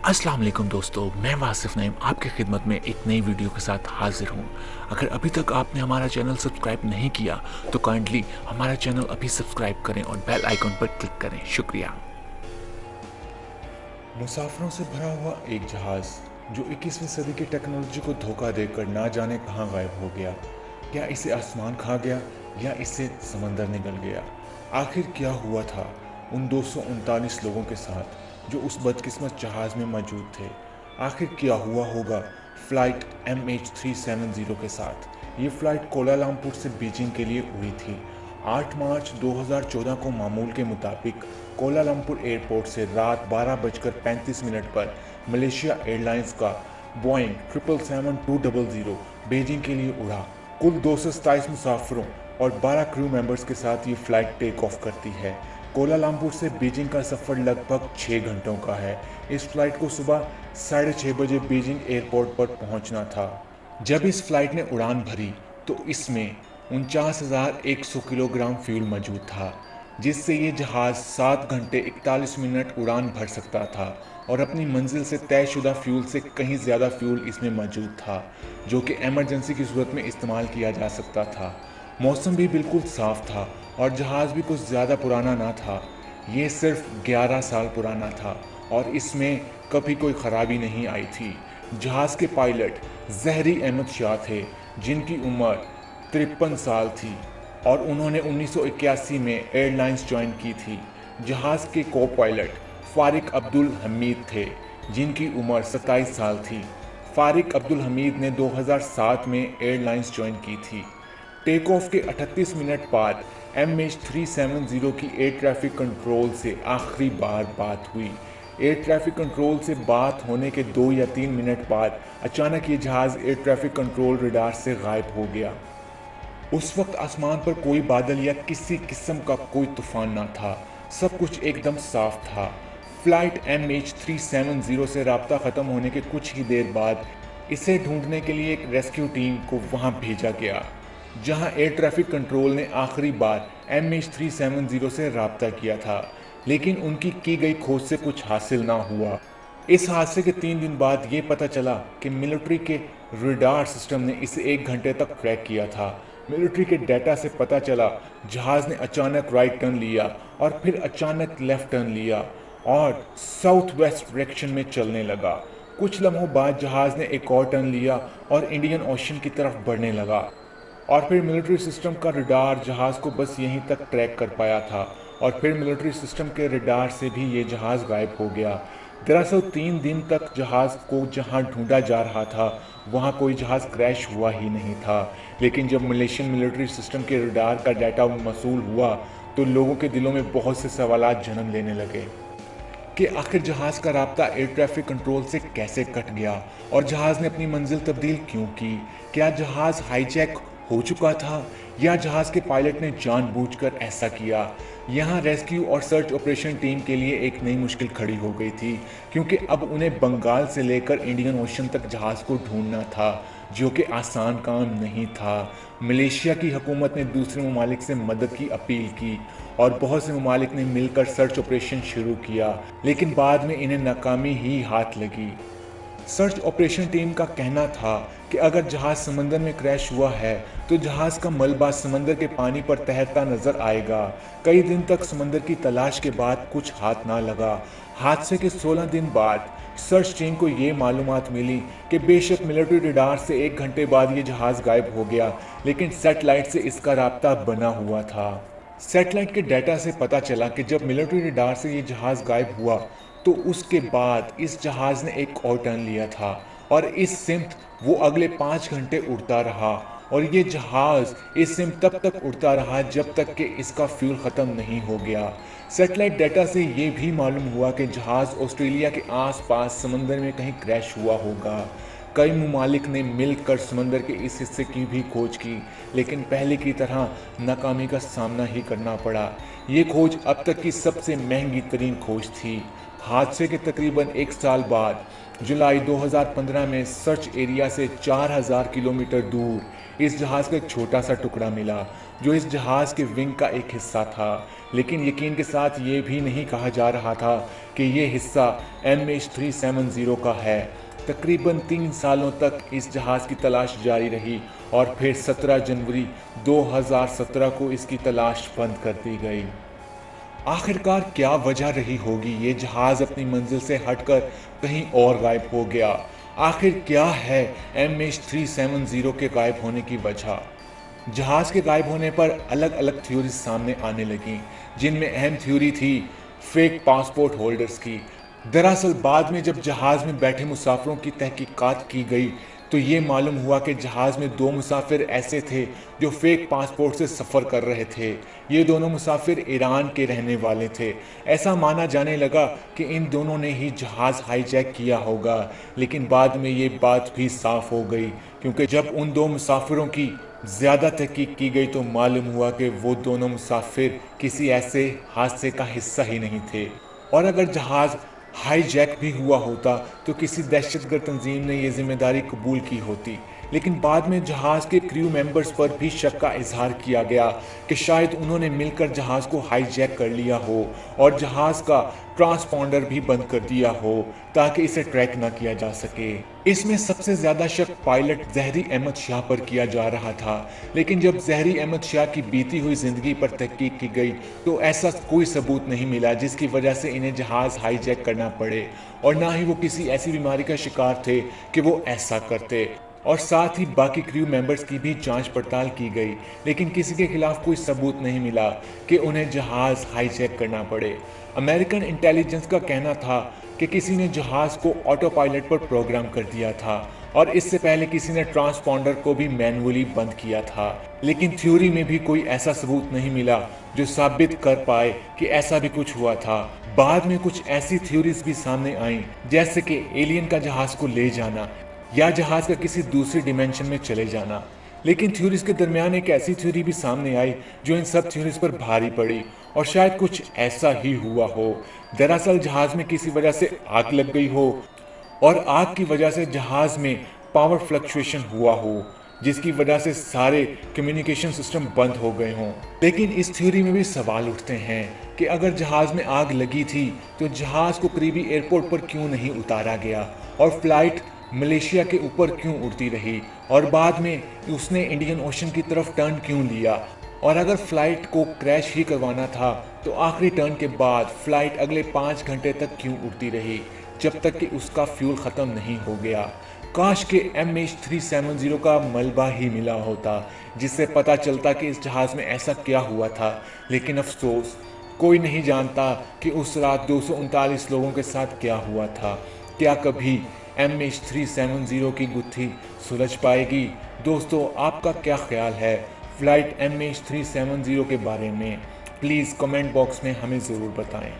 अस्सलाम वालेकुम दोस्तों, मैं वासिफ नईम आपकी खिदमत में एक नई वीडियो के साथ हाजिर हूँ। अगर अभी तक आपने हमारा चैनल सब्सक्राइब नहीं किया तो काइंडली हमारा चैनल अभी सब्सक्राइब करें और बेल आइकन पर क्लिक करें। शुक्रिया। मुसाफिरों से भरा हुआ एक जहाज़ जो 21वीं सदी की टेक्नोलॉजी को धोखा देकर ना जाने कहाँ गायब हो गया। क्या इसे आसमान खा गया या इससे समंदर निगल गया? आखिर क्या हुआ था उन 239 लोगों के साथ जो उस बदकिस्मत जहाज़ में मौजूद थे? आखिर क्या हुआ होगा फ़्लाइट MH370 के साथ? ये फ़्लाइट कोलालमपुर से बीजिंग के लिए उड़ी थी। 8 मार्च 2014 को मामूल के मुताबिक कोलालमपुर एयरपोर्ट से रात 12:35 पर मलेशिया एयरलाइंस का बोइंग 777-200 बीजिंग के लिए उड़ा। कुल 227 मुसाफिरों और 12 क्रू मेंबर्स के साथ ये फ़्लाइट टेक ऑफ करती है। कोलालमपुर से बीजिंग का सफ़र लगभग 6 घंटों का है। इस फ्लाइट को सुबह 6:30 बजे बीजिंग एयरपोर्ट पर पहुंचना था। जब इस फ्लाइट ने उड़ान भरी तो इसमें 49,100 किलोग्राम फ्यूल मौजूद था, जिससे ये जहाज़ 7 घंटे 41 मिनट उड़ान भर सकता था और अपनी मंजिल से तयशुदा फ्यूल से कहीं ज़्यादा फ्यूल इसमें मौजूद था, जो कि इमरजेंसी की सूरत में इस्तेमाल किया जा सकता था। मौसम भी बिल्कुल साफ था और जहाज़ भी कुछ ज़्यादा पुराना ना था। ये सिर्फ 11 साल पुराना था और इसमें कभी कोई ख़राबी नहीं आई थी। जहाज़ के पायलट ज़हरी अहमद शाह थे, जिनकी उम्र 53 साल थी और उन्होंने 1981 में एयरलाइंस ज्वाइन की थी। जहाज़ के को पायलट फ़ारिक अब्दुल हमीद थे, जिनकी उम्र 27 साल थी। फ़ारिक अब्दुल हमीद ने 2007 में एयरलाइंस ज्वाइन की थी। टेक ऑफ के 38 मिनट बाद MH370 की एयर ट्रैफिक कंट्रोल से आखिरी बार बात हुई। एयर ट्रैफिक कंट्रोल से बात होने के 2 या 3 मिनट बाद अचानक ये जहाज़ एयर ट्रैफिक कंट्रोल रडार से गायब हो गया। उस वक्त आसमान पर कोई बादल या किसी किस्म का कोई तूफान ना था, सब कुछ एकदम साफ था। फ्लाइट MH370 से राब्ता ख़त्म होने के कुछ ही देर बाद इसे ढूंढने के लिए एक रेस्क्यू टीम को वहां भेजा गया, जहां एयर ट्रैफिक कंट्रोल ने आखिरी बार MH370 से राब्ता किया था, लेकिन उनकी की गई खोज से कुछ हासिल ना हुआ। इस हादसे के 3 दिन बाद ये पता चला कि मिलिट्री के रडार सिस्टम ने इसे 1 घंटे तक ट्रैक किया था। मिलिट्री के डाटा से पता चला जहाज़ ने अचानक राइट टर्न लिया और फिर अचानक लेफ्ट टर्न लिया और साउथ वेस्ट डायरेक्शन में चलने लगा। कुछ लम्हों बाद जहाज़ ने एक और टर्न लिया और इंडियन ओशन की तरफ बढ़ने लगा और फिर मिलिट्री सिस्टम का रडार जहाज़ को बस यहीं तक ट्रैक कर पाया था और फिर मिलिट्री सिस्टम के रडार से भी ये जहाज़ गायब हो गया। दरअसल 3 दिन तक जहाज़ को जहां ढूंढा जा रहा था वहां कोई जहाज़ क्रैश हुआ ही नहीं था, लेकिन जब मलेशियन मिलिट्री सिस्टम के रडार का डाटा मौसूल हुआ तो लोगों के दिलों में बहुत से सवालात जन्म लेने लगे कि आखिर जहाज़ का राब्ता एयर ट्रैफिक कंट्रोल से कैसे कट गया और जहाज़ ने अपनी मंजिल तब्दील क्यों की। क्या जहाज़ हाईजैक हो चुका था या जहाज़ के पायलट ने जानबूझकर ऐसा किया। यहाँ रेस्क्यू और सर्च ऑपरेशन टीम के लिए एक नई मुश्किल खड़ी हो गई थी, क्योंकि अब उन्हें बंगाल से लेकर इंडियन ओशन तक जहाज़ को ढूंढना था, जो कि आसान काम नहीं था। मलेशिया की हुकूमत ने दूसरे ममालिक से मदद की अपील की और बहुत से ममालिक ने मिलकर सर्च ऑपरेशन शुरू किया, लेकिन बाद में इन्हें नाकामी ही हाथ लगी। सर्च ऑपरेशन टीम का कहना था कि अगर जहाज़ समंदर में क्रैश हुआ है तो जहाज़ का मलबा समंदर के पानी पर तैरता नजर आएगा। कई दिन तक समंदर की तलाश के बाद कुछ हाथ ना लगा। हादसे के 16 दिन बाद सर्च टीम को ये मालूमात मिली कि बेशक मिलिट्री रडार से 1 घंटे बाद ये जहाज़ गायब हो गया, लेकिन सैटेलाइट से इसका राब्ता बना हुआ था। सैटेलाइट के डाटा से पता चला कि जब मिलिट्री रडार से ये जहाज़ गायब हुआ तो उसके बाद इस जहाज़ ने एक और टर्न लिया था और इस सिमत वो अगले 5 घंटे उड़ता रहा और ये जहाज़ इस सिमत तब तक उड़ता रहा जब तक कि इसका फ्यूल ख़त्म नहीं हो गया। सैटेलाइट डाटा से ये भी मालूम हुआ कि जहाज़ ऑस्ट्रेलिया के आसपास समंदर में कहीं क्रैश हुआ होगा। कई ममालिक ने मिलकर समंदर के इस हिस्से की भी खोज की, लेकिन पहले की तरह नाकामी का सामना ही करना पड़ा। ये खोज अब तक की सबसे महंगी तरीन खोज थी। हादसे के तकरीबन एक साल बाद जुलाई 2015 में सर्च एरिया से 4000 किलोमीटर दूर इस जहाज़ का एक छोटा सा टुकड़ा मिला जो इस जहाज़ के विंग का एक हिस्सा था। लेकिन यकीन के साथ ये भी नहीं कहा जा रहा था कि ये हिस्सा MH370 का है। तकरीबन 3 सालों तक इस जहाज़ की तलाश जारी रही और फिर 17 जनवरी 2017 को इसकी तलाश बंद कर दी गई। आखिरकार क्या वजह रही होगी ये जहाज़ अपनी मंजिल से हटकर कहीं और गायब हो गया? आखिर क्या है MH370 के गायब होने की वजह? जहाज़ के गायब होने पर अलग अलग थ्योरीज सामने आने लगी, जिनमें अहम थ्योरी थी फेक पासपोर्ट होल्डर्स की। दरअसल बाद में जब जहाज़ में बैठे मुसाफिरों की तहकीकात की गई तो ये मालूम हुआ कि जहाज़ में 2 मुसाफिर ऐसे थे जो फेक पासपोर्ट से सफ़र कर रहे थे। ये दोनों मुसाफिर ईरान के रहने वाले थे। ऐसा माना जाने लगा कि इन दोनों ने ही जहाज़ हाईजैक किया होगा, लेकिन बाद में ये बात भी साफ हो गई क्योंकि जब उन 2 मुसाफिरों की ज़्यादा तहकीक की गई तो मालूम हुआ कि वो दोनों मुसाफिर किसी ऐसे हादसे का हिस्सा ही नहीं थे। और अगर जहाज़ हाईजैक भी हुआ होता तो किसी दहशतगर्द तंजीम ने यह जिम्मेदारी कबूल की होती। लेकिन बाद में जहाज़ के क्रू मेंबर्स पर भी शक का इजहार किया गया कि शायद उन्होंने मिलकर जहाज़ को हाईजैक कर लिया हो और जहाज़ का ट्रांसपॉन्डर भी बंद कर दिया हो ताकि इसे ट्रैक न किया जा सके। इसमें सबसे ज़्यादा शक पायलट ज़हरी अहमद शाह पर किया जा रहा था, लेकिन जब ज़हरी अहमद शाह की बीती हुई ज़िंदगी पर तहकीक की गई तो ऐसा कोई सबूत नहीं मिला जिसकी वजह से इन्हें जहाज़ हाईजैक करना पड़े, और ना ही वो किसी ऐसी बीमारी का शिकार थे कि वो ऐसा करते। और साथ ही बाकी क्रू मेंबर्स की भी जांच पड़ताल की गई, लेकिन किसी के खिलाफ कोई सबूत नहीं मिला कि उन्हें जहाज़ हाईजैक करना पड़े। अमेरिकन इंटेलिजेंस का कहना था कि किसी ने जहाज़ को ऑटो पायलट पर प्रोग्राम कर दिया था और इससे पहले किसी ने ट्रांसपॉन्डर को भी मैनुअली बंद किया था, लेकिन थ्योरी में भी कोई ऐसा सबूत नहीं मिला जो साबित कर पाए कि ऐसा भी कुछ हुआ था। बाद में कुछ ऐसी थ्योरीज भी सामने आई जैसे कि एलियन का जहाज़ को ले जाना या जहाज़ का किसी दूसरी डिमेंशन में चले जाना। लेकिन थ्योरीज के दरमियान एक ऐसी थ्योरी भी सामने आई जो इन सब थ्योरीज पर भारी पड़ी और शायद कुछ ऐसा ही हुआ हो। दरअसल जहाज़ में किसी वजह से आग लग गई हो और आग की वजह से जहाज़ में पावर फ्लक्चुएशन हुआ हो जिसकी वजह से सारे कम्युनिकेशन सिस्टम बंद हो गए हों। लेकिन इस थ्योरी में भी सवाल उठते हैं कि अगर जहाज़ में आग लगी थी तो जहाज़ को करीबी एयरपोर्ट पर क्यों नहीं उतारा गया और फ्लाइट मलेशिया के ऊपर क्यों उड़ती रही और बाद में उसने इंडियन ओशन की तरफ टर्न क्यों लिया, और अगर फ्लाइट को क्रैश ही करवाना था तो आखिरी टर्न के बाद फ्लाइट अगले 5 घंटे तक क्यों उड़ती रही जब तक कि उसका फ्यूल ख़त्म नहीं हो गया। काश के MH370 का मलबा ही मिला होता जिससे पता चलता कि इस जहाज़ में ऐसा क्या हुआ था, लेकिन अफसोस कोई नहीं जानता कि उस रात 239 लोगों के साथ क्या हुआ था। क्या कभी MH370 की गुत्थी सुलझ पाएगी? दोस्तों, आपका क्या ख्याल है फ्लाइट MH370 के बारे में? प्लीज़ कमेंट बॉक्स में हमें ज़रूर बताएं।